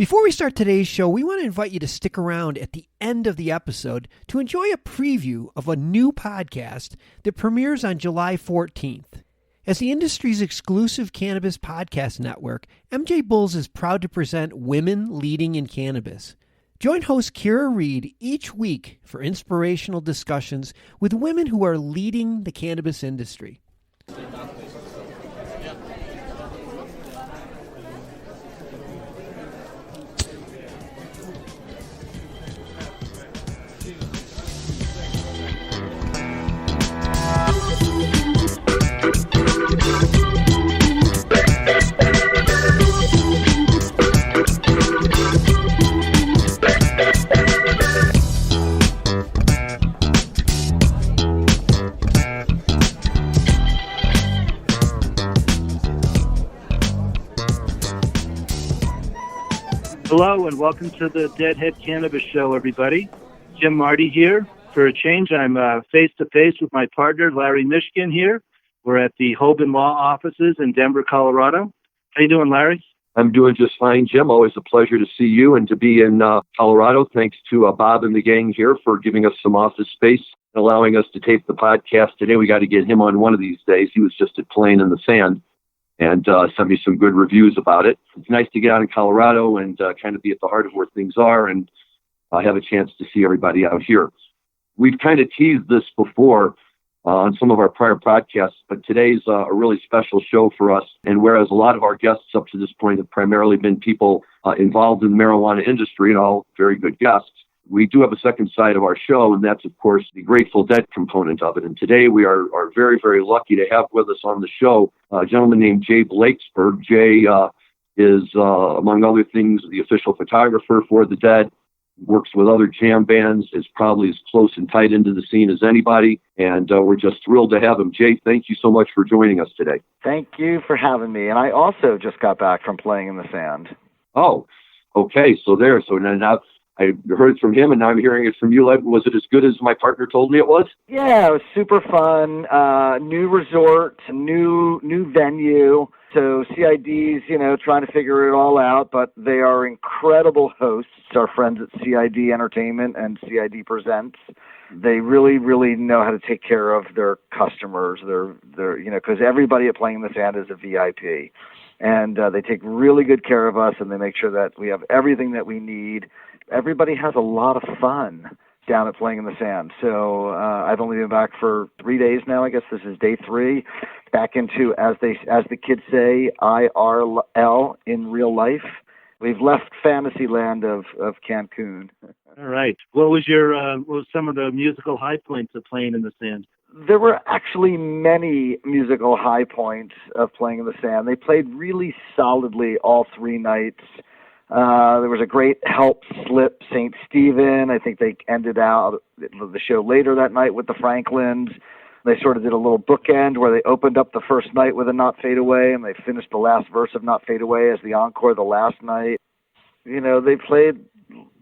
Before we start today's show, we want to invite you to stick around at the end of the episode to enjoy a preview of a new podcast that premieres on July 14th. As the industry's exclusive cannabis podcast network, MJBulls is proud to present Women Leading in Cannabis. Join host Kira Reed each week for inspirational discussions with women who are leading the cannabis industry. Hello and welcome to the Deadhead Cannabis Show, everybody. Jim Marty here. For a change, I'm face-to-face with my partner, Larry Mishkin here. We're at the Hoban-Law offices in Denver, Colorado. How you doing, Larry? I'm doing just fine, Jim. Always a pleasure to see you and to be in Colorado. Thanks to Bob and the gang here for giving us some office space and allowing us to tape the podcast today. We got to get him on one of these days. He was just at Playing in the Sand and sent me some good reviews about it. It's nice to get out in Colorado and kind of be at the heart of where things are and have a chance to see everybody out here. We've kind of teased this before on some of our prior podcasts, but today's a really special show for us. And whereas a lot of our guests up to this point have primarily been people involved in the marijuana industry and all very good guests, we do have a second side of our show, and that's, of course, the Grateful Dead component of it. And today we are very, very lucky to have with us on the show a gentleman named Jay Blakesberg. Jay is, among other things, the official photographer for the Dead, works with other jam bands, is probably as close and tight into the scene as anybody, and we're just thrilled to have him. Jay, thank you so much for joining us today. Thank you for having me. And I also just got back from Playing in the Sand. Oh, okay. So now I heard it from him, and now I'm hearing it from you. Was it as good as my partner told me it was? Yeah, it was super fun. New resort, new venue. So CID's, trying to figure it all out, but they are incredible hosts. Our friends at CID Entertainment and CID Presents. They really, really know how to take care of their customers. They're because everybody at Playing in the Sand is a VIP. And they take really good care of us, and they make sure that we have everything that we need. Everybody has a lot of fun down at Playing in the Sand. So I've only been back for 3 days now. I guess this is day 3. Back into, as the kids say, IRL in real life. We've left fantasy land of Cancun. All right. What was some of the musical high points of Playing in the Sand? There were actually many musical high points of Playing in the Sand. They played really solidly all 3 nights. There was a great help slip, St. Stephen. I think they ended out the show later that night with the Franklins. They sort of did a little bookend where they opened up the first night with a Not Fade Away, and they finished the last verse of Not Fade Away as the encore the last night. They played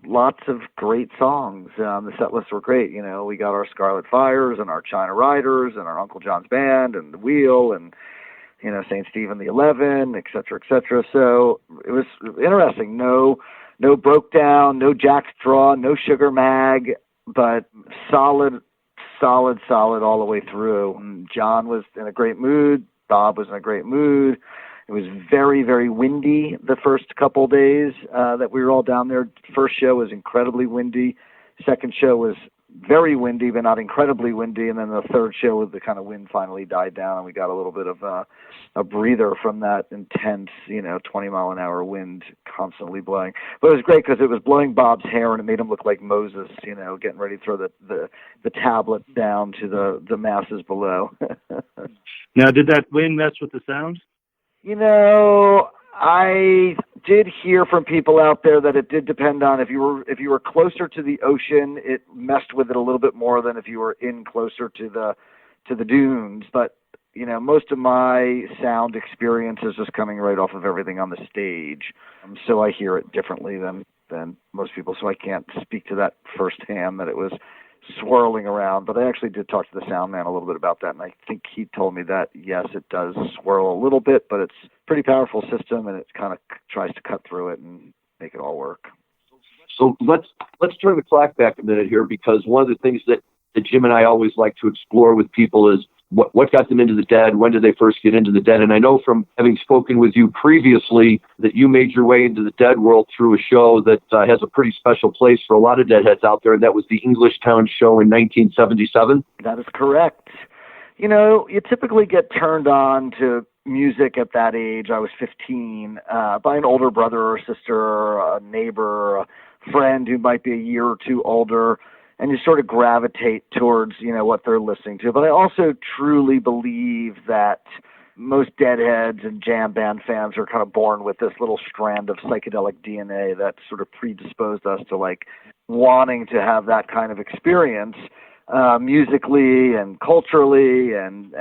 lots of great songs. The set lists were great. We got our Scarlet Fires and our China Riders and our Uncle John's Band and The Wheel and St. Stephen the 11, et cetera, et cetera. So it was interesting. No Broke Down, no Jack's Draw, no Sugar Mag, but solid all the way through. And John was in a great mood. Bob was in a great mood. It was very, very windy the first couple of days that we were all down there. First show was incredibly windy. Second show was very windy, but not incredibly windy. And then the third show, the kind of wind finally died down, and we got a little bit of a breather from that intense, 20-mile-an-hour wind constantly blowing. But it was great because it was blowing Bob's hair, and it made him look like Moses, getting ready to throw the tablet down to the masses below. Now, did that wind mess with the sound? I did hear from people out there that it did depend on if you were closer to the ocean, it messed with it a little bit more than if you were in closer to the dunes. But most of my sound experience is just coming right off of everything on the stage, so I hear it differently than most people. So I can't speak to that firsthand, that it was swirling around. But I actually did talk to the sound man a little bit about that, and I think he told me that, yes, it does swirl a little bit, but it's a pretty powerful system, and it kind of tries to cut through it and make it all work. So let's turn the clock back a minute here, because one of the things that Jim and I always like to explore with people is what got them into the Dead, when did they first get into the Dead? And I know from having spoken with you previously that you made your way into the Dead world through a show that has a pretty special place for a lot of Deadheads out there, and that was the Englishtown show in 1977. That is correct. You typically get turned on to music at that age. I was 15, by an older brother or sister, a neighbor, a friend who might be a year or two older, and you sort of gravitate towards, what they're listening to. But I also truly believe that most Deadheads and jam band fans are kind of born with this little strand of psychedelic DNA that sort of predisposed us to like wanting to have that kind of experience, musically and culturally and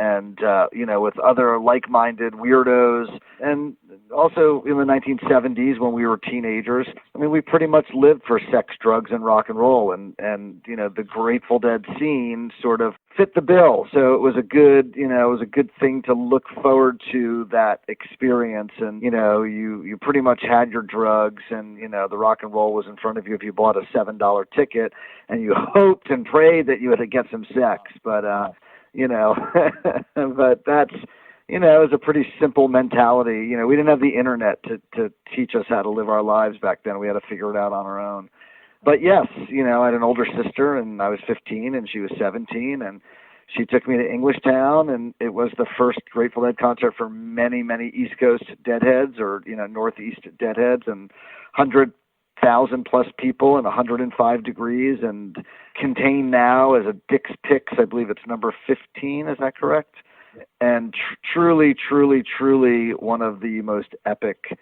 with other like-minded weirdos. And also in the 1970s when we were teenagers, we pretty much lived for sex, drugs, and rock and roll, and the Grateful Dead scene sort of fit the bill. So it was a good thing to look forward to that experience. And you pretty much had your drugs, and the rock and roll was in front of you if you bought a $7 ticket, and you hoped and prayed that you had to get some sex. But but that's it was a pretty simple mentality. We didn't have the internet to teach us how to live our lives back then. We had to figure it out on our own. But yes, I had an older sister, and I was 15 and she was 17, and she took me to Englishtown, and it was the first Grateful Dead concert for many, many East Coast Deadheads, or Northeast Deadheads, and 100,000 plus people and 105 degrees, and contained now as a Dick's Picks. I believe it's number 15. Is that correct? And truly, truly, truly one of the most epic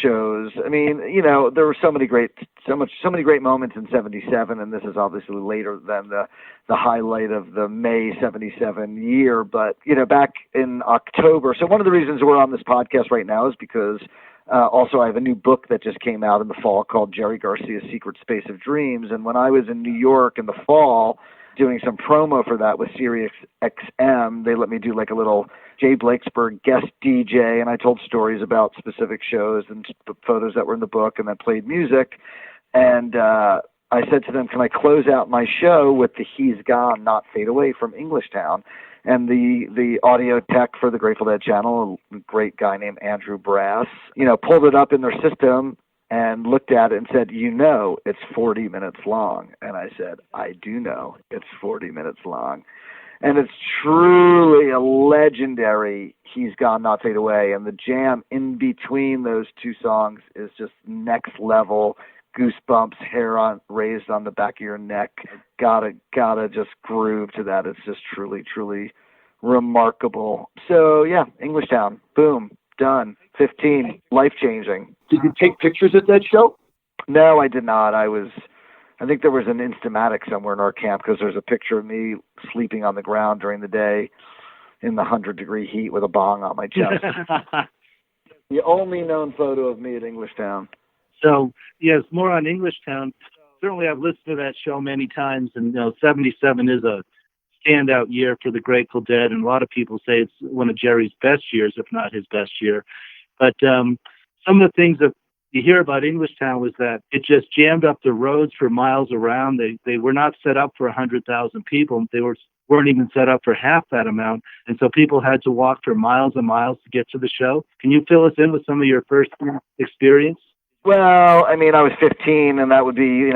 shows. There were so many great moments in '77, and this is obviously later than the highlight of the May '77 year. But back in October. So one of the reasons we're on this podcast right now is because also I have a new book that just came out in the fall called Jerry Garcia's Secret Space of Dreams. And when I was in New York in the fall, doing some promo for that with Sirius XM, they let me do like a little Jay Blakesberg guest DJ, and I told stories about specific shows and the photos that were in the book, and then played music. And I said to them, can I close out my show with the He's Gone, Not Fade Away from Englishtown? And the audio tech for the Grateful Dead channel, a great guy named Andrew Brass, pulled it up in their system and looked at it and said, it's 40 minutes long. And I said, I do know it's 40 minutes long. And it's truly a legendary He's Gone, Not Fade Away. And the jam in between those two songs is just next level. Goosebumps, hair raised on the back of your neck. Gotta just groove to that. It's just truly, truly remarkable. So yeah, Englishtown, boom, done. 15, life-changing. Did you take pictures at that show? No, I did not. I think there was an Instamatic somewhere in our camp, because there's a picture of me sleeping on the ground during the day in the 100-degree heat with a bong on my chest. The only known photo of me at Englishtown. So, yes, more on Englishtown. Certainly I've listened to that show many times, and 77 is a standout year for the Grateful Dead, and a lot of people say it's one of Jerry's best years, if not his best year. But some of the things that you hear about Englishtown was that it just jammed up the roads for miles around. They were not set up for 100,000 people. They weren't even set up for half that amount. And so people had to walk for miles and miles to get to the show. Can you fill us in with some of your first experience? Well, I was 15, and that would be,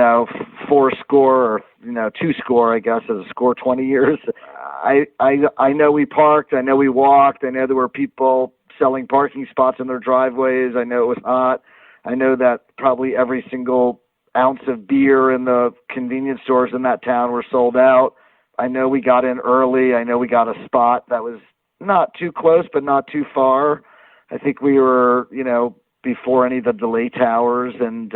4 score or, 2 score, I guess, as a score 20 years. I know we parked. I know we walked. I know there were people selling parking spots in their driveways. I know it was hot. I know that probably every single ounce of beer in the convenience stores in that town were sold out. I know we got in early. I know we got a spot that was not too close, but not too far. I think we were, before any of the delay towers, and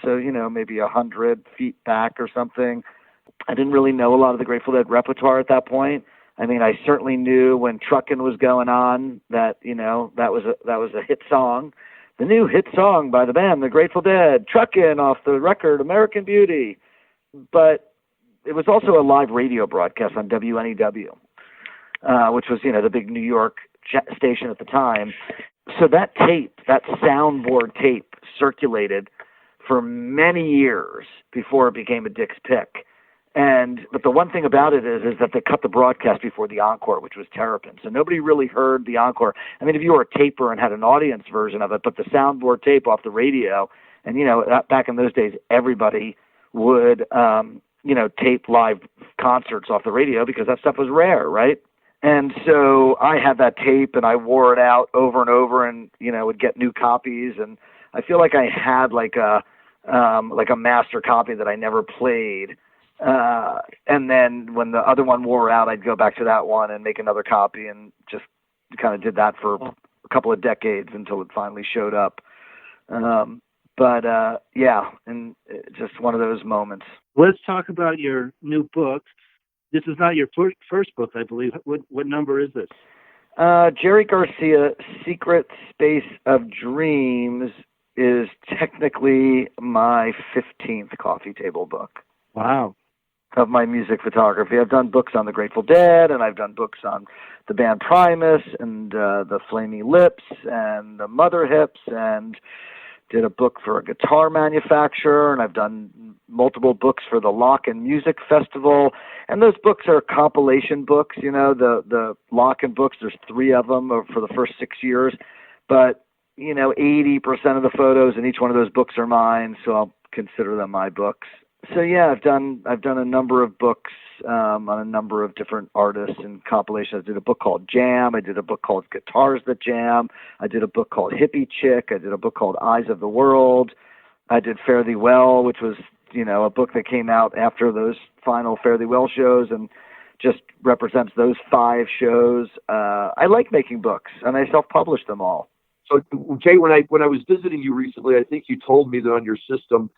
so maybe 100 feet back or something. I didn't really know a lot of the Grateful Dead repertoire at that point. I certainly knew when Truckin' was going on that that was a hit song, the new hit song by the band the Grateful Dead, Truckin' off the record American Beauty. But it was also a live radio broadcast on WNEW, which was the big New York station at the time. So that tape, that soundboard tape, circulated for many years before it became a Dick's Pick. But the one thing about it is that they cut the broadcast before the encore, which was Terrapin. So nobody really heard the encore. I mean, if you were a taper and had an audience version of it, but the soundboard tape off the radio, and, back in those days, everybody would, tape live concerts off the radio because that stuff was rare, right? And so I had that tape and I wore it out over and over and, would get new copies. And I feel like I had like a master copy that I never played. And then when the other one wore out, I'd go back to that one and make another copy and just kind of did that for a couple of decades until it finally showed up. And just one of those moments. Let's talk about your new book. This is not your first book, I believe. What number is this? Jerry Garcia, Secret Space of Dreams is technically my 15th coffee table book. Wow. Of my music photography. I've done books on the Grateful Dead, and I've done books on the band Primus, and the Flamey Lips, and the Mother Hips, and did a book for a guitar manufacturer, and I've done multiple books for the Lock and Music Festival. And those books are compilation books, the Lock and books, there's 3 of them for the first 6 years. But, 80% of the photos in each one of those books are mine, so I'll consider them my books. So yeah, I've done a number of books on a number of different artists and compilations. I did a book called Jam. I did a book called Guitars That Jam. I did a book called Hippie Chick. I did a book called Eyes of the World. I did Fare Thee Well, which was a book that came out after those final Fare Thee Well shows and just represents those 5 shows. I like making books, and I self-publish them all. So Jay, when I was visiting you recently, I think you told me that on your system,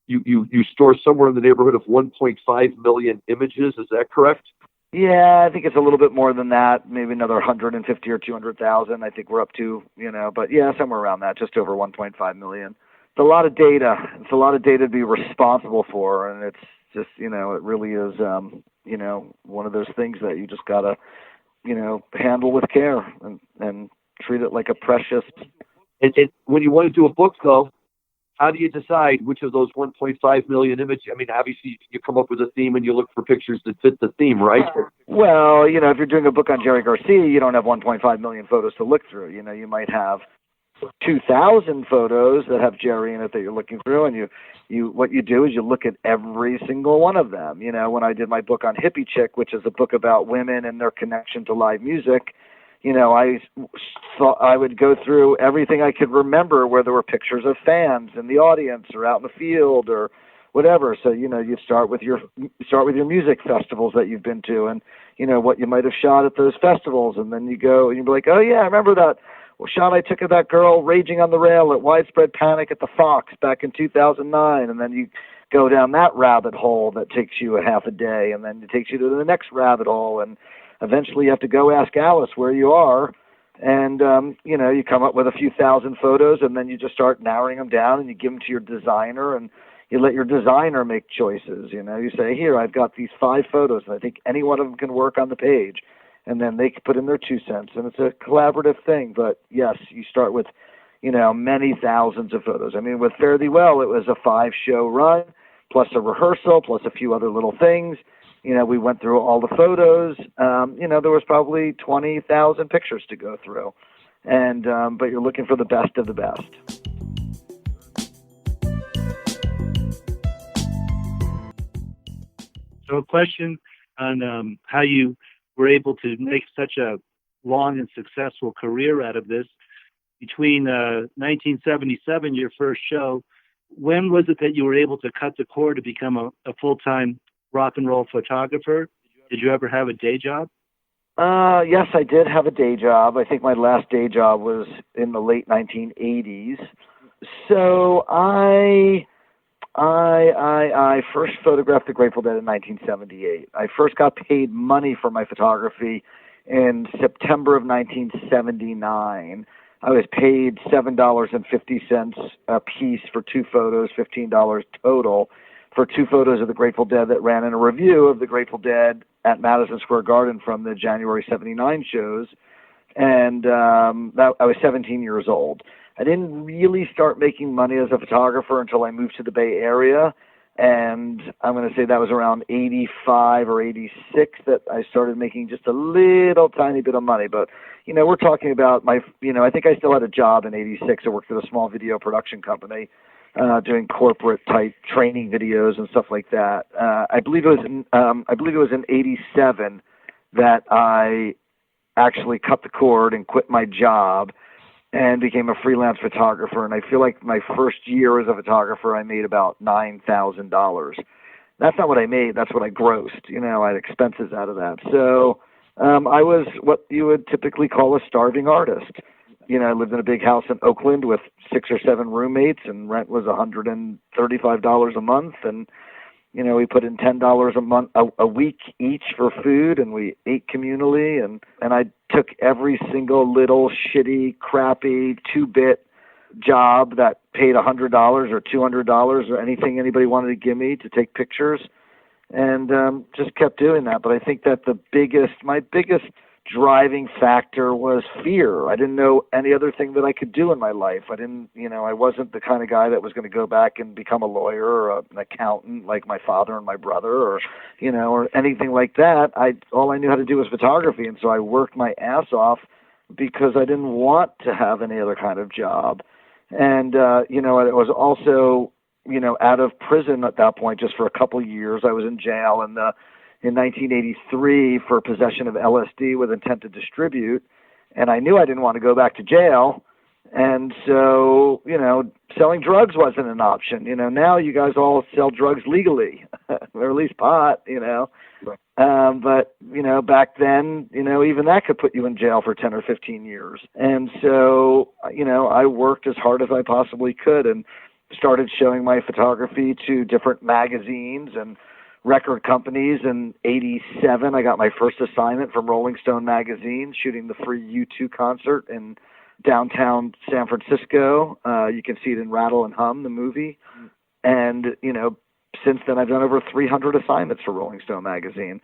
you store somewhere in the neighborhood of 1.5 million images. Is that correct? Yeah, I think it's a little bit more than that, maybe another 150 or 200,000. I think we're up to, but yeah, somewhere around that, just over 1.5 million. It's a lot of data. It's a lot of data to be responsible for, and it's just, it really is, one of those things that you just gotta, handle with care and treat it like a precious. And when you want to do a book, though, how do you decide which of those 1.5 million images? I mean, obviously, you come up with a theme and you look for pictures that fit the theme, right? Well, if you're doing a book on Jerry Garcia, you don't have 1.5 million photos to look through. You might have 2,000 photos that have Jerry in it that you're looking through, and what you do is you look at every single one of them. When I did my book on Hippie Chick, which is a book about women and their connection to live music, I thought I would go through everything I could remember where there were pictures of fans in the audience or out in the field or whatever. So, you start with your music festivals that you've been to and, what you might have shot at those festivals. And then you go and you'd be like, oh yeah, I remember that shot I took of that girl raging on the rail at Widespread Panic at the Fox back in 2009. And then you go down that rabbit hole that takes you a half a day, and then it takes you to the next rabbit hole, and eventually you have to go ask Alice where you are, and, you come up with a few thousand photos, and then you just start narrowing them down, and you give them to your designer, and you let your designer make choices. You say, here, I've got these 5 photos, and I think any one of them can work on the page, and then they can put in their 2 cents, and it's a collaborative thing. But, yes, you start with, many thousands of photos. I mean, with Fare Thee Well, it was a 5-show run, plus a rehearsal, plus a few other little things. We went through all the photos. There was probably 20,000 pictures to go through. And but you're looking for the best of the best. So a question on how you were able to make such a long and successful career out of this. Between 1977, your first show, when was it that you were able to cut the cord to become a full-time rock and roll photographer? Did you ever have a day job? Yes, I did have a day job. I think my last day job was in the late 1980s. So I first photographed the Grateful Dead in 1978. I first got paid money for my photography in September of 1979. I was paid $7.50 a piece for 2 photos, $15 total for 2 photos of the Grateful Dead that ran in a review of the Grateful Dead at Madison Square Garden from the January 79 shows. And I was 17 years old. I didn't really start making money as a photographer until I moved to the Bay Area. And I'm going to say that was around 85 or 86 that I started making just a little tiny bit of money. But, we're talking about I think I still had a job in 86. I worked at a small video production company doing corporate type training videos and stuff like that. I believe it was in 87 that I actually cut the cord and quit my job and became a freelance photographer. And I feel like my first year as a photographer, I made about $9,000. That's not what I made. That's what I grossed. I had expenses out of that. So I was what you would typically call a starving artist. I lived in a big house in Oakland with 6 or 7 roommates, and rent was $135 a month. And, we put in $10 a week each for food, and we ate communally. And I took every single little shitty, crappy 2-bit job that paid $100 or $200 or anything anybody wanted to give me to take pictures, and just kept doing that. But I think that my biggest driving factor was fear. I didn't know any other thing that I could do in my life. I wasn't the kind of guy that was going to go back and become a lawyer or an accountant like my father and my brother, or anything like that. All I knew how to do was photography. And so I worked my ass off because I didn't want to have any other kind of job. And, I was also, out of prison at that point, just for a couple of years. I was in jail in 1983 for possession of LSD with intent to distribute. And I knew I didn't want to go back to jail. And so, selling drugs wasn't an option. Now you guys all sell drugs legally, or at least pot, Right. But, back then, even that could put you in jail for 10 or 15 years. And so, I worked as hard as I possibly could and started showing my photography to different magazines and record companies. In 87, I got my first assignment from Rolling Stone magazine, shooting the free U2 concert in downtown San Francisco. You can see it in Rattle and Hum, the movie. And, since then I've done over 300 assignments for Rolling Stone magazine,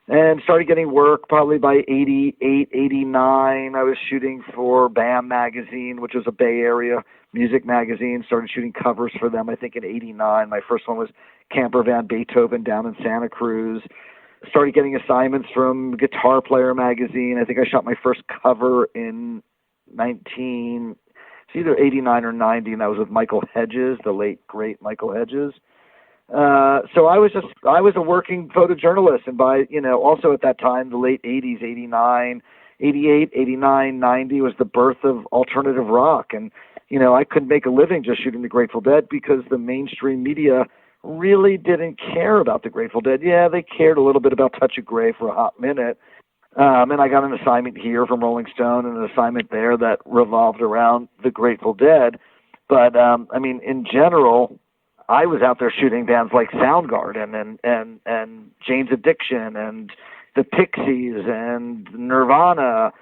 and started getting work probably by 88, 89. I was shooting for BAM magazine, which was a Bay Area music magazine. Started shooting covers for them, I think, in 89. My first one was Camper Van Beethoven down in Santa Cruz. Started getting assignments from Guitar Player magazine. I think I shot my first cover in it's either 89 or 90, and that was with Michael Hedges, the late, great Michael Hedges. So I was a working photojournalist, and by, also at that time, the late 80s, 89, 88, 89, 90 was the birth of alternative rock. And, I couldn't make a living just shooting the Grateful Dead because the mainstream media really didn't care about the Grateful Dead. Yeah, they cared a little bit about Touch of Grey for a hot minute. And I got an assignment here from Rolling Stone and an assignment there that revolved around the Grateful Dead. But, in general, I was out there shooting bands like Soundgarden and Jane's Addiction and the Pixies and Nirvana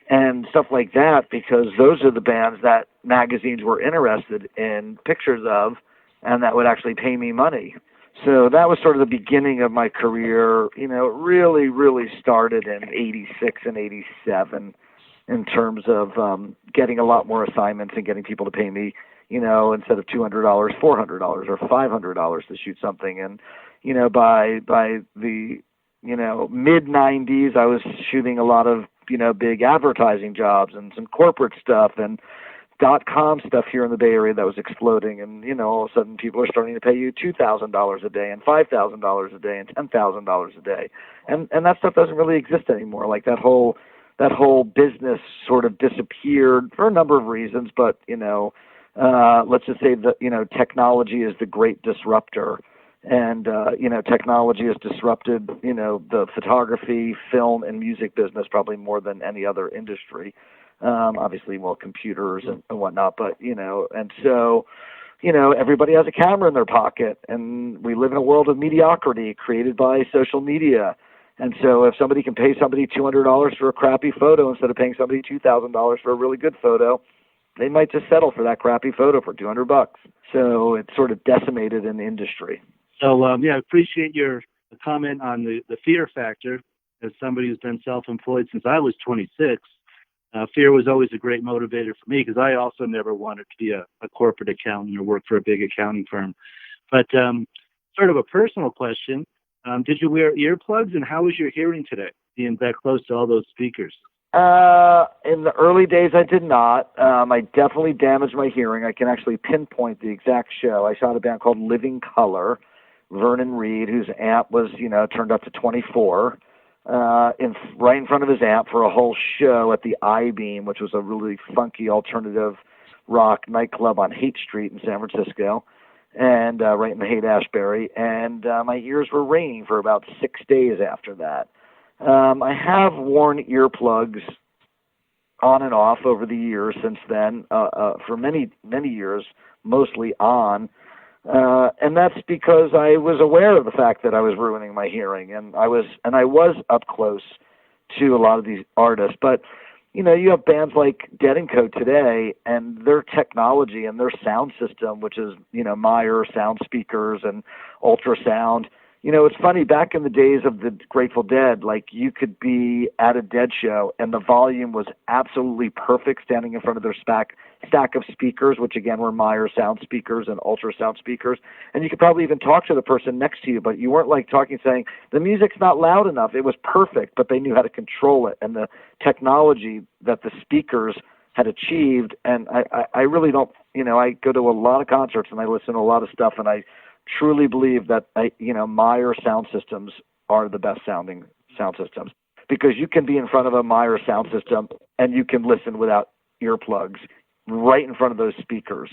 and stuff like that, because those are the bands that magazines were interested in pictures of and that would actually pay me money. So that was sort of the beginning of my career. It really, really started in 86 and 87 in terms of getting a lot more assignments and getting people to pay me, instead of $200, $400 or $500 to shoot something. And, by the, mid-90s, I was shooting a lot of, big advertising jobs and some corporate stuff and .com stuff here in the Bay Area that was exploding. And, all of a sudden people are starting to pay you $2,000 a day and $5,000 a day and $10,000 a day. And that stuff doesn't really exist anymore. Like that whole business sort of disappeared for a number of reasons, but, let's just say that, technology is the great disruptor. And, technology has disrupted, the photography, film, and music business probably more than any other industry. Obviously, computers and whatnot, but, and so, everybody has a camera in their pocket, and we live in a world of mediocrity created by social media. And so if somebody can pay somebody $200 for a crappy photo instead of paying somebody $2,000 for a really good photo, they might just settle for that crappy photo for $200. So it's sort of decimated in the industry. So, I appreciate your comment on the fear factor. As somebody who's been self-employed since I was 26, Fear was always a great motivator for me because I also never wanted to be a corporate accountant or work for a big accounting firm. But sort of a personal question, did you wear earplugs, and how was your hearing today, being that close to all those speakers? In the early days, I did not. I definitely damaged my hearing. I can actually pinpoint the exact show. I shot a band called Living Color, Vernon Reed, whose amp was, turned up to 24, right in front of his amp for a whole show at the I-Beam, which was a really funky alternative rock nightclub on Haight Street in San Francisco, and right in the Haight-Ashbury. And my ears were ringing for about 6 days after that. I have worn earplugs on and off over the years since then, for many, many years, mostly on. And that's because I was aware of the fact that I was ruining my hearing, and I was up close to a lot of these artists. But, you have bands like Dead & Co. today, and their technology and their sound system, which is, Meyer sound speakers and ultrasound. It's funny, back in the days of the Grateful Dead, like, you could be at a Dead show and the volume was absolutely perfect standing in front of their stack of speakers, which again were Meyer sound speakers and ultrasound speakers. And you could probably even talk to the person next to you, but you weren't like talking, saying, the music's not loud enough. It was perfect, but they knew how to control it. And the technology that the speakers had achieved, and I really don't, I go to a lot of concerts and I listen to a lot of stuff, and I truly believe that Meyer sound systems are the best sounding sound systems, because you can be in front of a Meyer sound system and you can listen without earplugs right in front of those speakers,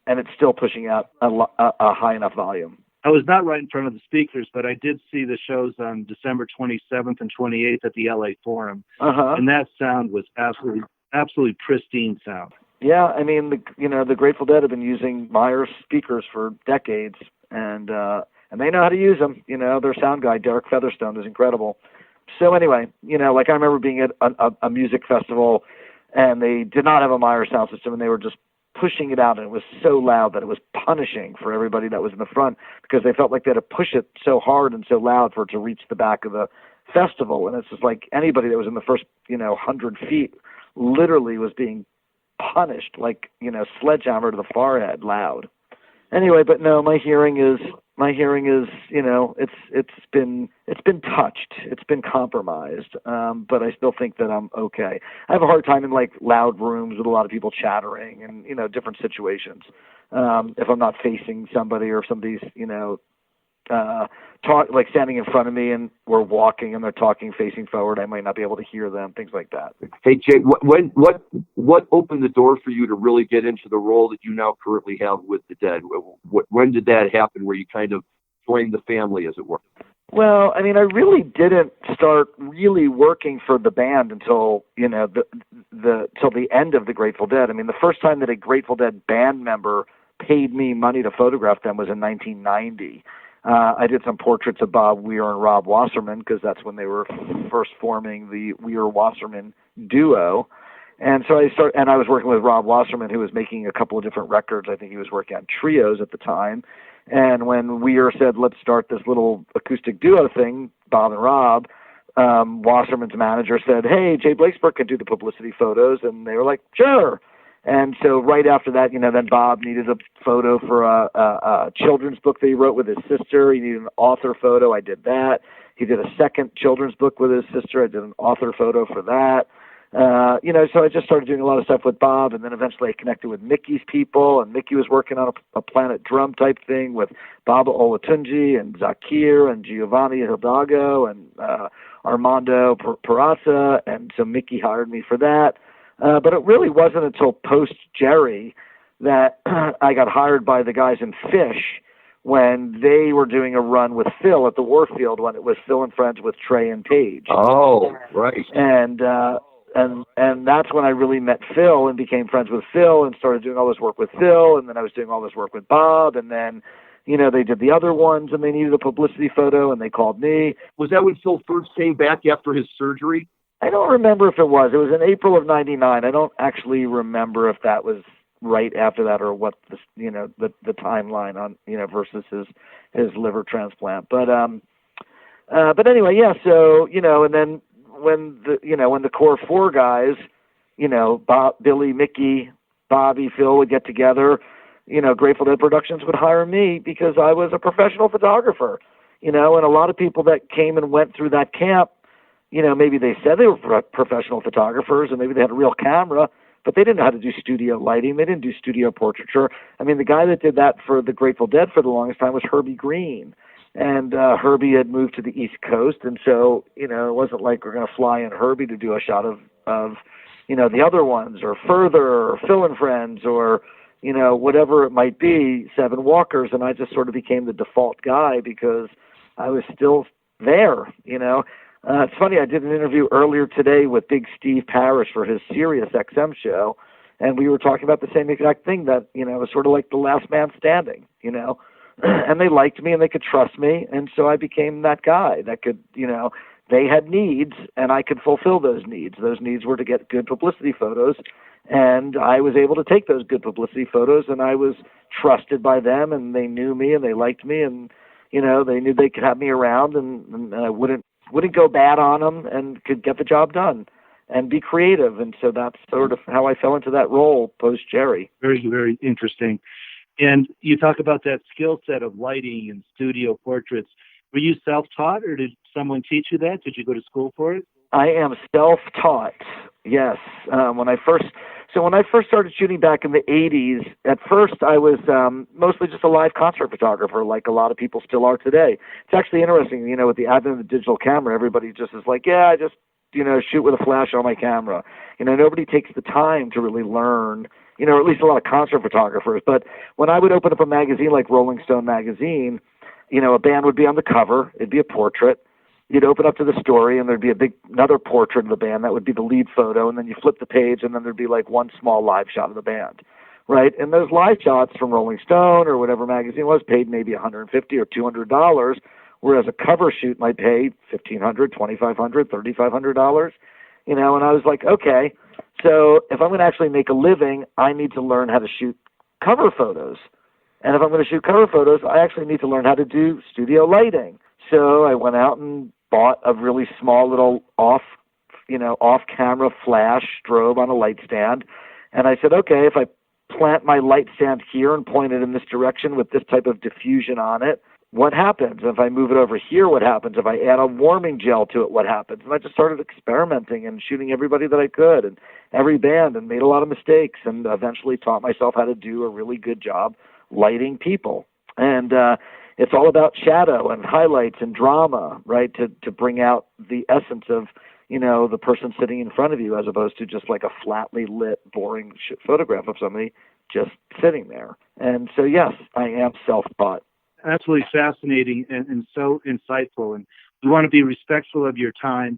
and it's still pushing out a high enough volume. I was not right in front of the speakers, but I did see the shows on December 27th and 28th at the LA Forum, and that sound was absolutely pristine sound. Yeah, I mean, the Grateful Dead have been using Meyer speakers for decades, and they know how to use them. Their sound guy, Derek Featherstone, is incredible. So anyway, like, I remember being at a music festival, and they did not have a Meyer sound system, and they were just pushing it out, and it was so loud that it was punishing for everybody that was in the front, because they felt like they had to push it so hard and so loud for it to reach the back of the festival. And it's just like anybody that was in the first 100 feet literally was being punished, like, sledgehammer to the forehead loud. Anyway, but no, my hearing is it's been touched, it's been compromised, but I still think that I'm okay. I have a hard time in, like, loud rooms with a lot of people chattering and different situations. If I'm not facing somebody, or if somebody's like standing in front of me and we're walking and they're talking facing forward, I might not be able to hear them, things like that. Hey, Jay, what opened the door for you to really get into the role that you now currently have with the Dead? When did that happen, where you kind of joined the family, as it were? Well, I mean, I really didn't start really working for the band until, till the end of the Grateful Dead. I mean, the first time that a Grateful Dead band member paid me money to photograph them was in 1990. I did some portraits of Bob Weir and Rob Wasserman, because that's when they were first forming the Weir-Wasserman duo. And so I was working with Rob Wasserman, who was making a couple of different records. I think he was working on trios at the time. And when Weir said, let's start this little acoustic duo thing, Bob and Rob, Wasserman's manager said, hey, Jay Blakesberg can do the publicity photos. And they were like, sure. And so right after that, then Bob needed a photo for a children's book that he wrote with his sister. He needed an author photo. I did that. He did a second children's book with his sister. I did an author photo for that. So I just started doing a lot of stuff with Bob, and then eventually I connected with Mickey's people, and Mickey was working on a Planet Drum type thing with Baba Olatunji and Zakir and Giovanni Hidalgo and Armando Perazza, and so Mickey hired me for that. But it really wasn't until post-Jerry that I got hired by the guys in Fish, when they were doing a run with Phil at the Warfield, when it was Phil and Friends with Trey and Paige. Oh, right. And that's when I really met Phil and became friends with Phil and started doing all this work with Phil, and then I was doing all this work with Bob, and then, they did the other ones and they needed a publicity photo and they called me. Was that when Phil first came back after his surgery? I don't remember if it was. It was in April of '99. I don't actually remember if that was right after that or what the timeline on versus his liver transplant. But anyway, yeah. So and then when the core four guys Bob, Billy, Mickey, Bobby, Phil would get together. Grateful Dead Productions would hire me because I was a professional photographer, and a lot of people that came and went through that camp, maybe they said they were professional photographers and maybe they had a real camera, but they didn't know how to do studio lighting. They didn't do studio portraiture. I mean, the guy that did that for the Grateful Dead for the longest time was Herbie Green. And Herbie had moved to the East Coast, and so, it wasn't like we're going to fly in Herbie to do a shot of the other ones, or Further, or Phil and Friends, or, whatever it might be, Seven Walkers, and I just sort of became the default guy because I was still there, It's funny, I did an interview earlier today with Big Steve Parrish for his Sirius XM show, and we were talking about the same exact thing, that, it was sort of like the last man standing, and they liked me and they could trust me, and so I became that guy that could, they had needs and I could fulfill those needs. Those needs were to get good publicity photos, and I was able to take those good publicity photos, and I was trusted by them, and they knew me and they liked me, and they knew they could have me around, and I wouldn't go bad on them, and could get the job done and be creative. And so that's sort of how I fell into that role post Jerry. Very, very interesting. And you talk about that skill set of lighting and studio portraits. Were you self-taught, or did someone teach you that? Did you go to school for it? I am self-taught, yes. When I first started shooting back in the 80s, at first I was mostly just a live concert photographer, like a lot of people still are today. It's actually interesting, with the advent of the digital camera, everybody just is like, yeah, I just, shoot with a flash on my camera. Nobody takes the time to really learn, or at least a lot of concert photographers. But when I would open up a magazine like Rolling Stone magazine, a band would be on the cover. It'd be a portrait. You'd open up to the story, and there'd be another portrait of the band. That would be the lead photo. And then you flip the page, and then there'd be like one small live shot of the band, right? And those live shots from Rolling Stone or whatever magazine it was paid maybe $150 or $200, whereas a cover shoot might pay $1,500, $2,500, $3,500. And I was like, okay, so if I'm going to actually make a living, I need to learn how to shoot cover photos. And if I'm going to shoot cover photos, I actually need to learn how to do studio lighting. So I went out and bought a really small little off-camera flash strobe on a light stand. And I said, okay, if I plant my light stand here and point it in this direction with this type of diffusion on it, what happens? If I move it over here, what happens? If I add a warming gel to it, what happens? And I just started experimenting and shooting everybody that I could and every band, and made a lot of mistakes, and eventually taught myself how to do a really good job lighting people. And it's all about shadow and highlights and drama, right, to bring out the essence of, the person sitting in front of you, as opposed to just like a flatly lit, boring photograph of somebody just sitting there. And so, yes, I am self-taught. Absolutely fascinating and so insightful. And we want to be respectful of your time.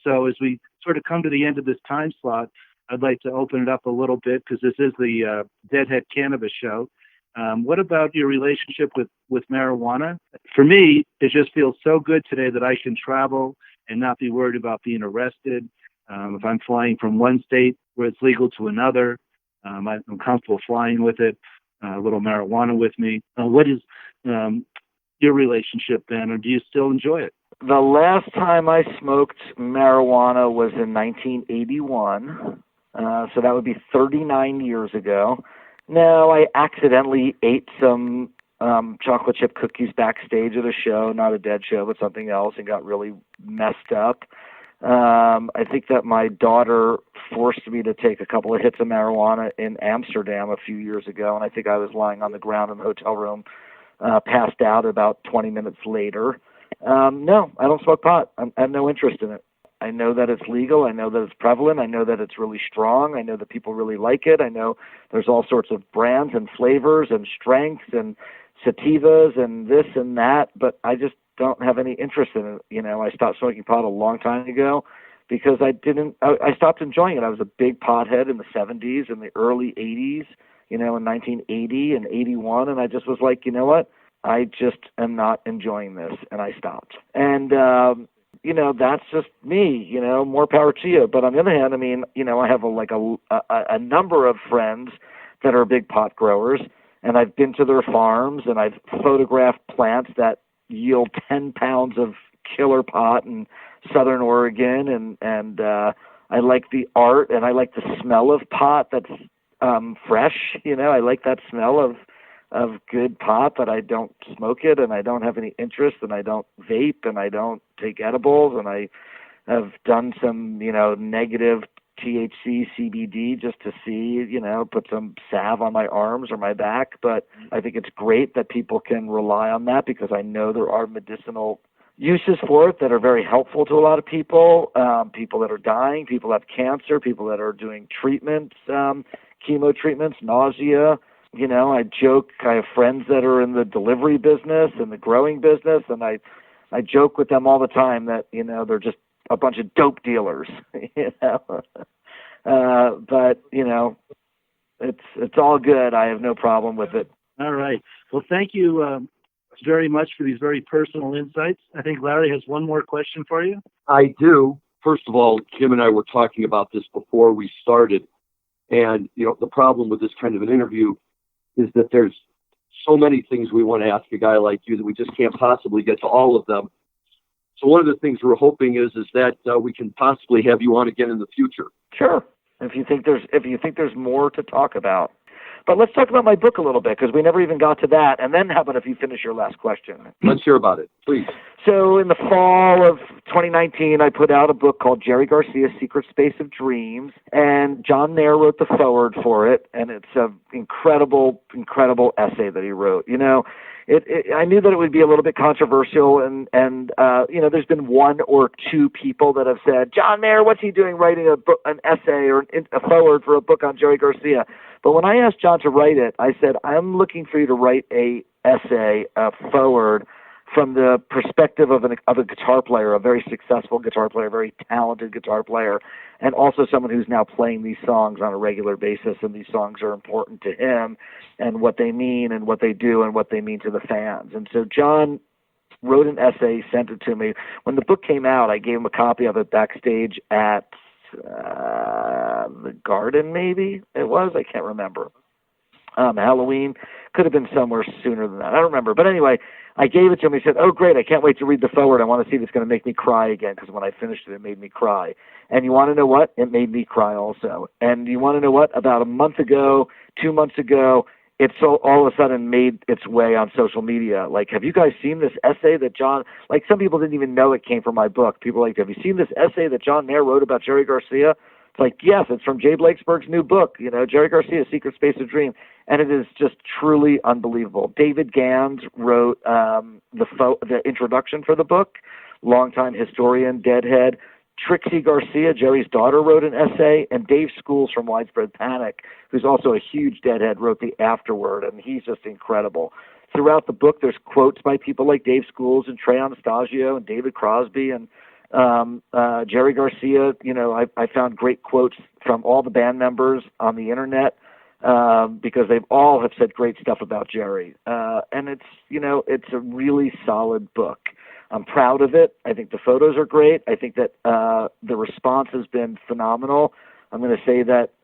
So as we sort of come to the end of this time slot, I'd like to open it up a little bit, because this is the Deadhead Cannabis Show. What about your relationship with marijuana? For me, it just feels so good today that I can travel and not be worried about being arrested. If I'm flying from one state where it's legal to another, I'm comfortable flying with it, a little marijuana with me. What is your relationship then, or do you still enjoy it? The last time I smoked marijuana was in 1981, so that would be 39 years ago. No, I accidentally ate some chocolate chip cookies backstage at a show, not a Dead show, but something else, and got really messed up. I think that my daughter forced me to take a couple of hits of marijuana in Amsterdam a few years ago, and I think I was lying on the ground in the hotel room, passed out about 20 minutes later. No, I don't smoke pot. I have no interest in it. I know that it's legal. I know that it's prevalent. I know that it's really strong. I know that people really like it. I know there's all sorts of brands and flavors and strengths and sativas and this and that, but I just don't have any interest in it. I stopped smoking pot a long time ago because I stopped enjoying it. I was a big pothead in the 70s and the early 80s, in 1980 and 81, and I just was like, you know what? I just am not enjoying this, and I stopped. And, that's just me, more power to you. But on the other hand, I have a number of friends that are big pot growers, and I've been to their farms, and I've photographed plants that yield 10 pounds of killer pot in Southern Oregon, and I like the art, and I like the smell of pot that's fresh. I like that smell of good pot, but I don't smoke it, and I don't have any interest, and I don't vape, and I don't take edibles, and I have done some, negative THC, CBD just to see, put some salve on my arms or my back. But I think it's great that people can rely on that, because I know there are medicinal uses for it that are very helpful to a lot of people, people that are dying, people that have cancer, people that are doing treatments, chemo treatments, nausea. I joke, I have friends that are in the delivery business and the growing business, and I joke with them all the time that, they're just a bunch of dope dealers, but, it's all good. I have no problem with it. All right. Well, thank you very much for these very personal insights. I think Larry has one more question for you. I do. First of all, Jim and I were talking about this before we started. And, the problem with this kind of an interview is that there's so many things we want to ask a guy like you that we just can't possibly get to all of them. So one of the things we're hoping is that we can possibly have you on again in the future. Sure. If you think there's more to talk about. But let's talk about my book a little bit, because we never even got to that. And then how about if you finish your last question? Let's hear about it, please. So in the fall of 2019, I put out a book called Jerry Garcia's Secret Space of Dreams. And John Mayer wrote the foreword for it. And it's an incredible, incredible essay that he wrote. I knew that it would be a little bit controversial, and there's been one or two people that have said, John Mayer, what's he doing writing an essay or a foreword for a book on Jerry Garcia? But when I asked John to write it, I said, I'm looking for you to write a foreword from the perspective of a guitar player, a very successful guitar player, a very talented guitar player, and also someone who's now playing these songs on a regular basis, and these songs are important to him and what they mean and what they do and what they mean to the fans. And so John wrote an essay, sent it to me. When the book came out, I gave him a copy of it backstage at the Garden, maybe it was. I can't remember. Halloween. Could have been somewhere sooner than that. I don't remember. But anyway, I gave it to him. He said, oh, great. I can't wait to read the foreword. I want to see if it's going to make me cry again, because when I finished it, it made me cry. And you want to know what? It made me cry also. And you want to know what? About a month ago, 2 months ago, it's all of a sudden made its way on social media. Like, have you guys seen this essay that John, like some people didn't even know it came from my book. People were like, have you seen this essay that John Mayer wrote about Jerry Garcia? It's like, yes, it's from Jay Blakesberg's new book, Jerry Garcia's Secret Space of Dream. And it is just truly unbelievable. David Gans wrote the introduction for the book, longtime historian, Deadhead. Trixie Garcia, Jerry's daughter, wrote an essay, and Dave Schools from Widespread Panic, who's also a huge Deadhead, wrote the afterword, and he's just incredible. Throughout the book, there's quotes by people like Dave Schools and Trey Anastasio and David Crosby and Jerry Garcia. I found great quotes from all the band members on the internet, because they've all have said great stuff about Jerry. And it's a really solid book. I'm proud of it. I think the photos are great. I think that the response has been phenomenal. I'm going to say that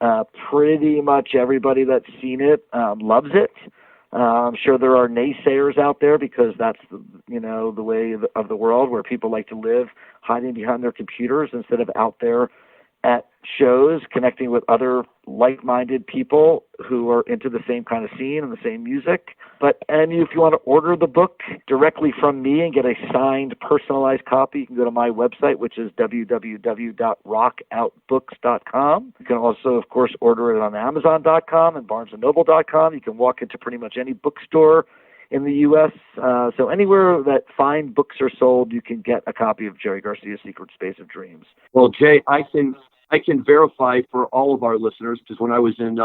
pretty much everybody that's seen it loves it. I'm sure there are naysayers out there, because that's the way of the world, where people like to live hiding behind their computers instead of out there at shows, connecting with other like-minded people who are into the same kind of scene and the same music. And if you want to order the book directly from me and get a signed, personalized copy, you can go to my website, which is www.rockoutbooks.com. You can also, of course, order it on Amazon.com and BarnesandNoble.com. You can walk into pretty much any bookstore in the U.S. So anywhere that fine books are sold, you can get a copy of Jerry Garcia's Secret Space of Dreams. Well, Jay, I can verify for all of our listeners, because when I was in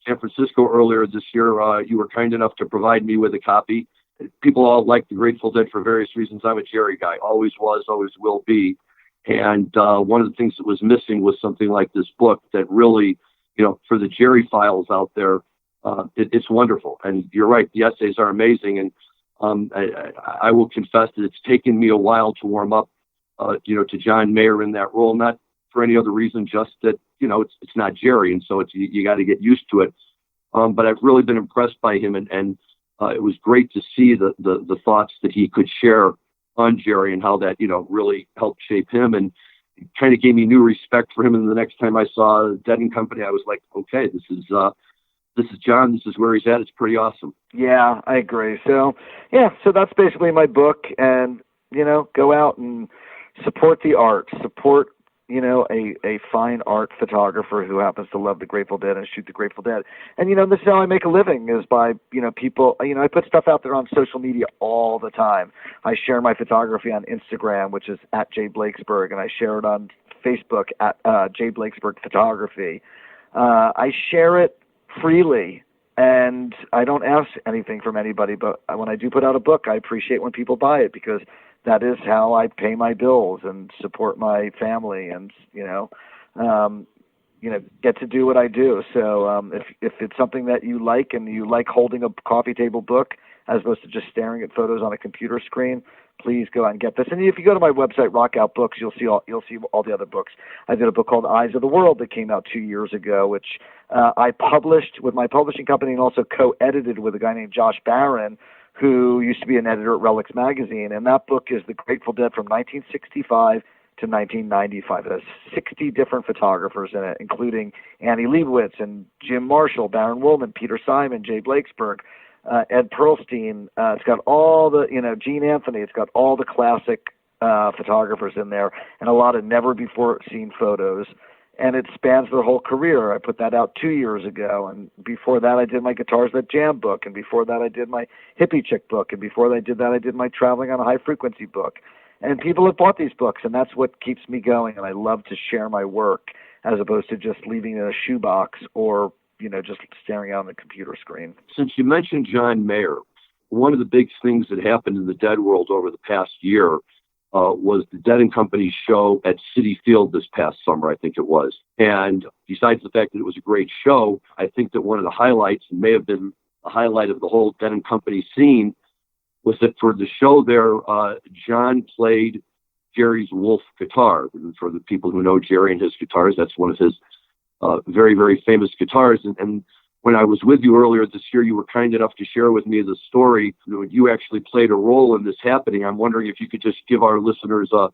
San Francisco earlier this year, you were kind enough to provide me with a copy. People all like the Grateful Dead for various reasons. I'm a Jerry guy, always was, always will be. And one of the things that was missing was something like this book that really, for the Jerry files out there, it's wonderful. And you're right, the essays are amazing. And I will confess that it's taken me a while to warm up, to John Mayer in that role, not for any other reason, just that, it's not Jerry. And so you got to get used to it. But I've really been impressed by him, and it was great to see the thoughts that he could share on Jerry and how that, really helped shape him. And kind of gave me new respect for him. And the next time I saw Dead and Company, I was like, okay, this is John. This is where he's at. It's pretty awesome. Yeah, I agree. So that's basically my book. And, go out and support the art, support, a fine art photographer who happens to love the Grateful Dead and shoot the Grateful Dead. And, this is how I make a living, is by, people, I put stuff out there on social media all the time. I share my photography on Instagram, which is at @Blakesberg, and I share it on Facebook at @Blakesberg Photography. I share it freely, and I don't ask anything from anybody, but when I do put out a book, I appreciate when people buy it, because that is how I pay my bills and support my family, and get to do what I do. So if it's something that you like, and you like holding a coffee table book as opposed to just staring at photos on a computer screen, please go out and get this. And if you go to my website, Rockout Books, you'll see all the other books. I did a book called Eyes of the World that came out 2 years ago, which I published with my publishing company and also co-edited with a guy named Josh Barron, who used to be an editor at Relics Magazine. And that book is The Grateful Dead from 1965 to 1995. It has 60 different photographers in it, including Annie Leibovitz and Jim Marshall, Baron Woolman, Peter Simon, Jay Blakesberg, Ed Pearlstein. It's got all the, Gene Anthony. It's got all the classic photographers in there, and a lot of never-before-seen photos. And it spans their whole career. I put that out 2 years ago, and before that I did my Guitars That Jam book, and before that I did my Hippie Chick book, and before I did that I did my Traveling on a High Frequency book. And people have bought these books, and that's what keeps me going, and I love to share my work as opposed to just leaving it in a shoebox or, just staring out on the computer screen. Since you mentioned John Mayer, one of the big things that happened in the Dead world over the past year was the Dead and Company show at Citi Field this past summer, I think it was. And besides the fact that it was a great show, I think that one of the highlights, and may have been the highlight of the whole Dead and Company scene, was that for the show there, John played Jerry's Wolf guitar. And for the people who know Jerry and his guitars, that's one of his very, very famous guitars. And when I was with you earlier this year, you were kind enough to share with me the story. You actually played a role in this happening. I'm wondering if you could just give our listeners a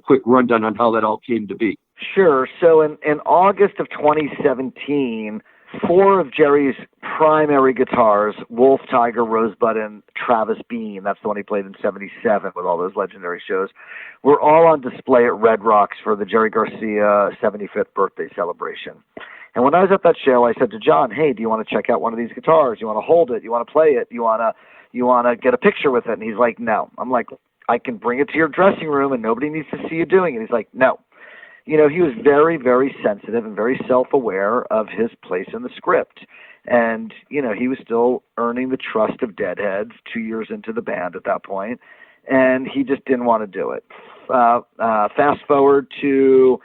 quick rundown on how that all came to be. Sure. So in August of 2017, 4 of Jerry's primary guitars, Wolf, Tiger, Rosebud, and Travis Bean, that's the one he played in 77 with all those legendary shows, were all on display at Red Rocks for the Jerry Garcia 75th birthday celebration. And when I was at that show, I said to John, hey, do you want to check out one of these guitars? You want to hold it? You want to play it? You want to get a picture with it? And he's like, no. I'm like, I can bring it to your dressing room and nobody needs to see you doing it. He's like, no. He was very, very sensitive and very self-aware of his place in the script. And, he was still earning the trust of Deadheads 2 years into the band at that point, and he just didn't want to do it. Fast forward to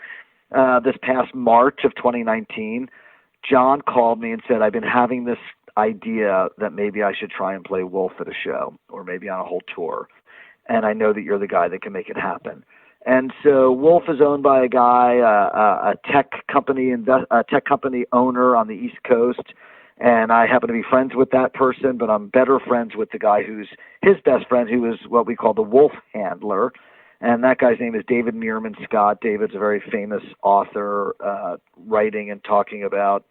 this past March of 2019, John called me and said, I've been having this idea that maybe I should try and play Wolf at a show or maybe on a whole tour. And I know that you're the guy that can make it happen. And so Wolf is owned by a guy, a tech company owner on the East Coast. And I happen to be friends with that person, but I'm better friends with the guy who's his best friend, who is what we call the Wolf Handler. And that guy's name is David Meerman Scott. David's a very famous author, writing and talking about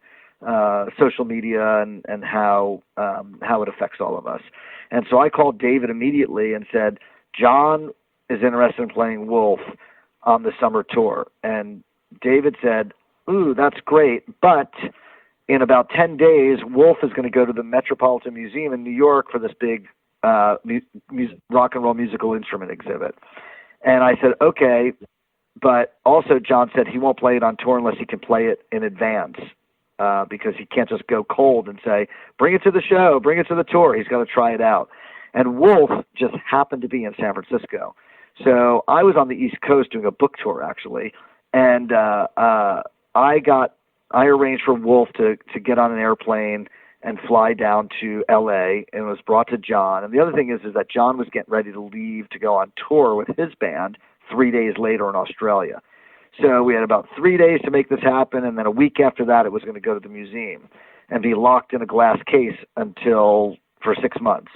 social media and how it affects all of us. And so I called David immediately and said, John is interested in playing Wolf on the summer tour. And David said, ooh, that's great, but in about 10 days, Wolf is going to go to the Metropolitan Museum in New York for this big rock and roll musical instrument exhibit. And I said, okay, but also John said he won't play it on tour unless he can play it in advance, because he can't just go cold and say, bring it to the show, bring it to the tour. He's got to try it out. And Wolf just happened to be in San Francisco. So I was on the East Coast doing a book tour, actually, and I arranged for Wolf to get on an airplane and fly down to L.A., and it was brought to John. And the other thing is that John was getting ready to leave to go on tour with his band 3 days later in Australia. So we had about 3 days to make this happen, and then a week after that it was going to go to the museum and be locked in a glass case for 6 months.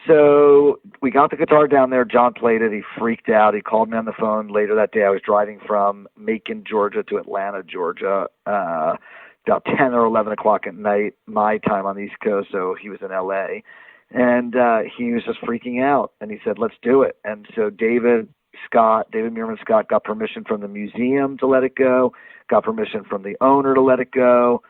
So we got the guitar down there. John played it. He freaked out. He called me on the phone later that day. I was driving from Macon, Georgia to Atlanta, Georgia, about 10 or 11 o'clock at night, my time on the East Coast. So he was in L.A. And he was just freaking out. And he said, let's do it. And so David Meerman Scott got permission from the museum to let it go, got permission from the owner to let it go.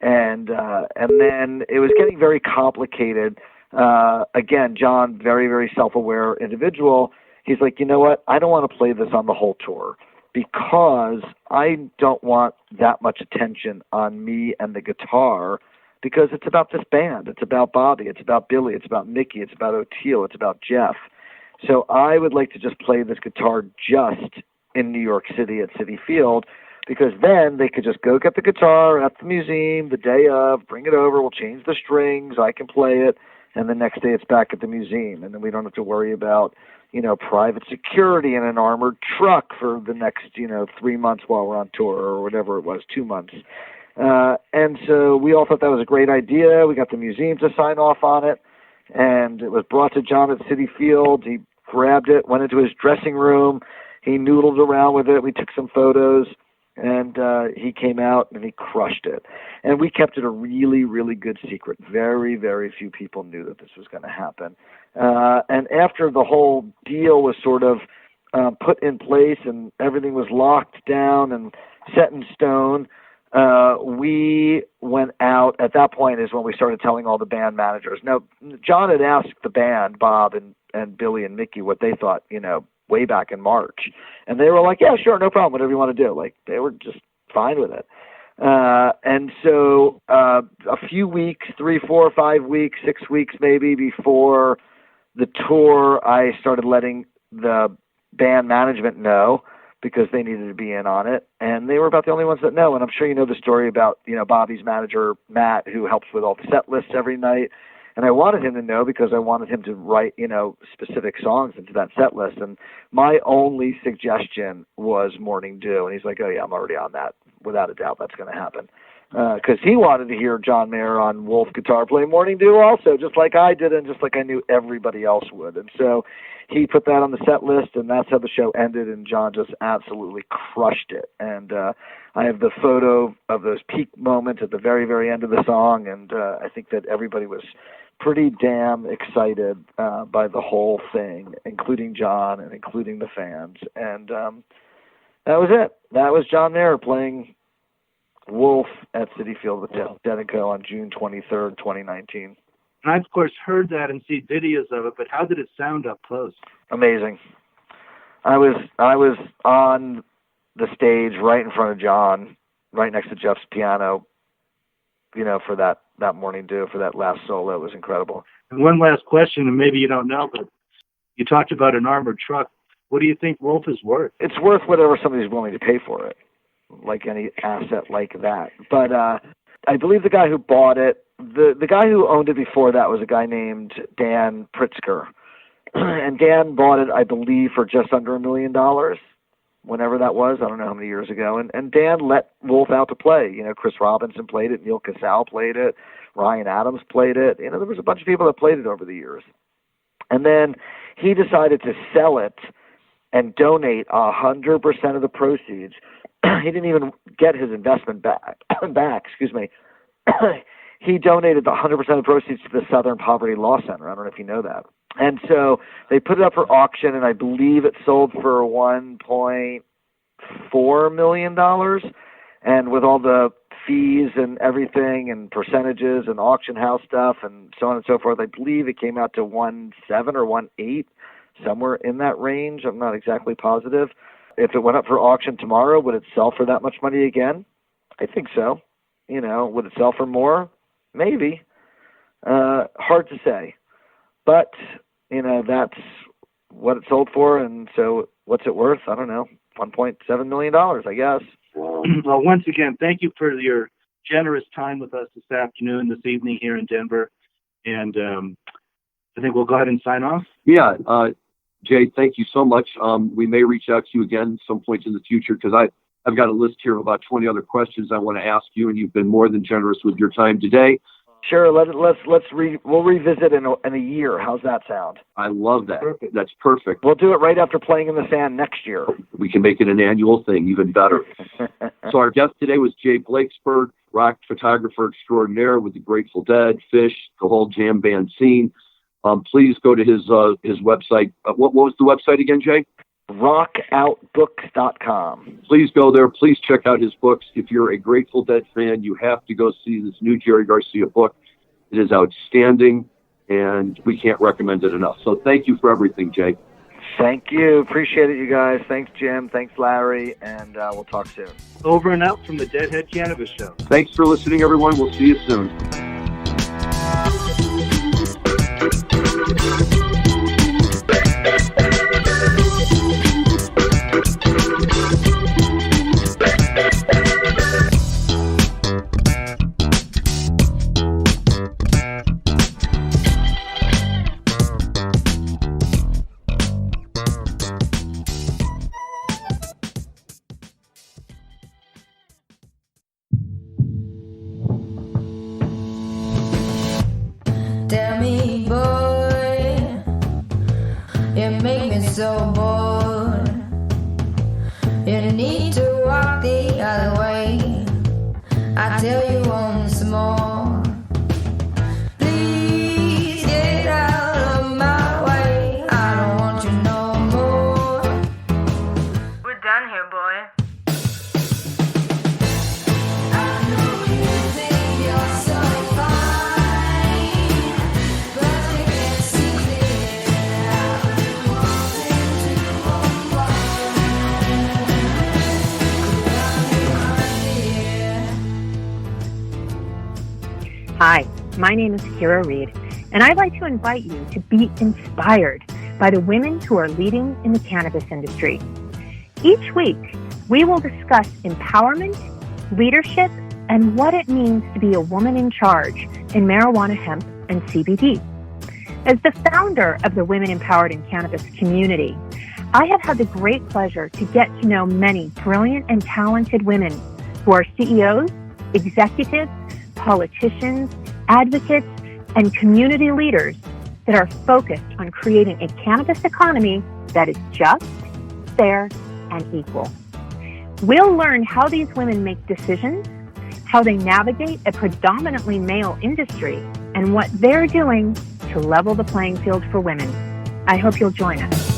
And then it was getting very complicated. Again, John, very, very self-aware individual. He's like, you know what? I don't want to play this on the whole tour because I don't want that much attention on me and the guitar because it's about this band. It's about Bobby. It's about Billy. It's about Mickey. It's about Oteil. It's about Jeff. So I would like to just play this guitar just in New York City at Citi Field because then they could just go get the guitar at the museum the day of, bring it over, we'll change the strings, I can play it, and the next day it's back at the museum. And then we don't have to worry about, private security in an armored truck for the next, 3 months while we're on tour or whatever it was, 2 months. And so we all thought that was a great idea. We got the museum to sign off on it. And it was brought to John at Citi Field. He grabbed it, went into his dressing room. He noodled around with it. We took some photos. And he came out and he crushed it. And we kept it a really, really good secret. Very, very few people knew that this was going to happen. And after the whole deal was sort of put in place and everything was locked down and set in stone, we went out. At that point is when we started telling all the band managers. Now, John had asked the band, Bob and Billy and Mickey, what they thought, way back in March. And they were like, yeah, sure, no problem, whatever you want to do. Like, they were just fine with it. And so a few weeks, 3, 4, 5 weeks, 6 weeks maybe before the tour, I started letting the band management know because they needed to be in on it. And they were about the only ones that know. And I'm sure you know the story about, Bobby's manager, Matt, who helps with all the set lists every night. And I wanted him to know because I wanted him to write, specific songs into that set list. And my only suggestion was Morning Dew. And he's like, oh, yeah, I'm already on that. Without a doubt, that's going to happen. Because he wanted to hear John Mayer on Wolf guitar play Morning Dew also, just like I did and just like I knew everybody else would. And so he put that on the set list, and that's how the show ended. And John just absolutely crushed it. And I have the photo of those peak moments at the very, very end of the song. And I think that everybody was pretty damn excited by the whole thing, including John and including the fans. And that was it. That was John Mayer playing Wolf at Citi Field with Dead & Co. on June 23rd, 2019. And I've, of course, heard that and seen videos of it, but how did it sound up close? Amazing. I was on the stage right in front of John, right next to Jeff's piano, for that Morning Dew, for that last solo. It was incredible. And one last question, and maybe you don't know, but you talked about an armored truck. What do you think Wolf is worth? It's worth whatever somebody's willing to pay for it, like any asset like that. But I believe the guy who bought it, the guy who owned it before that was a guy named Dan Pritzker. And Dan bought it, I believe, for just under $1 million, whenever that was. I don't know how many years ago. And Dan let Wolf out to play. Chris Robinson played it. Neil Casal played it. Ryan Adams played it. There was a bunch of people that played it over the years. And then he decided to sell it and donate 100% of the proceeds. He didn't even get his investment back. He donated the 100% of the proceeds to the Southern Poverty Law Center. I don't know if you know that. And so they put it up for auction, and I believe it sold for $1.4 million. And with all the fees and everything and percentages and auction house stuff and so on and so forth, I believe it came out to 1.7 or 1.8, somewhere in that range. I'm not exactly positive. If it went up for auction tomorrow, would it sell for that much money again? I think so. Would it sell for more? Maybe. Hard to say. But, that's what it sold for. And so what's it worth? I don't know. $1.7 million, I guess. Well, once again, thank you for your generous time with us this afternoon, this evening here in Denver. And I think we'll go ahead and sign off. Yeah. Jay, thank you so much. We may reach out to you again some point in the future because I've got a list here of about 20 other questions I want to ask you, and you've been more than generous with your time today. Sure. We'll revisit in a year. How's that sound? I love that. Perfect. That's perfect. We'll do it right after Playing in the Sand next year. We can make it an annual thing, even better. So our guest today was Jay Blakesberg, rock photographer extraordinaire with the Grateful Dead, Fish, the whole jam band scene. Please go to his website. What was the website again, Jay? rockoutbooks.com. Please go there. Please check out his books. If you're a Grateful Dead fan, you have to go see this new Jerry Garcia book. It is outstanding, and we can't recommend it enough. So thank you for everything, Jay. Thank you. Appreciate it, you guys. Thanks, Jim. Thanks, Larry. And we'll talk soon. Over and out from the Deadhead Cannabis Show. Thanks for listening, everyone. We'll see you soon. Tell me, boy, you make me so bored. You need to walk the other way. I tell you once more. Please get out of my way. I don't want you no more. We're done here, boy. I know you think you're so fine, but you can't see it. I've been wanting to Hi, my name is Kira Reed, and I'd like to invite you to be inspired by the women who are leading in the cannabis industry. Each week, we will discuss empowerment, leadership, and what it means to be a woman in charge in marijuana, hemp, and CBD. As the founder of the Women Empowered in Cannabis community, I have had the great pleasure to get to know many brilliant and talented women who are CEOs, executives, politicians, advocates, and community leaders that are focused on creating a cannabis economy that is just, fair, and equal. We'll learn how these women make decisions, how they navigate a predominantly male industry, and what they're doing to level the playing field for women. I hope you'll join us.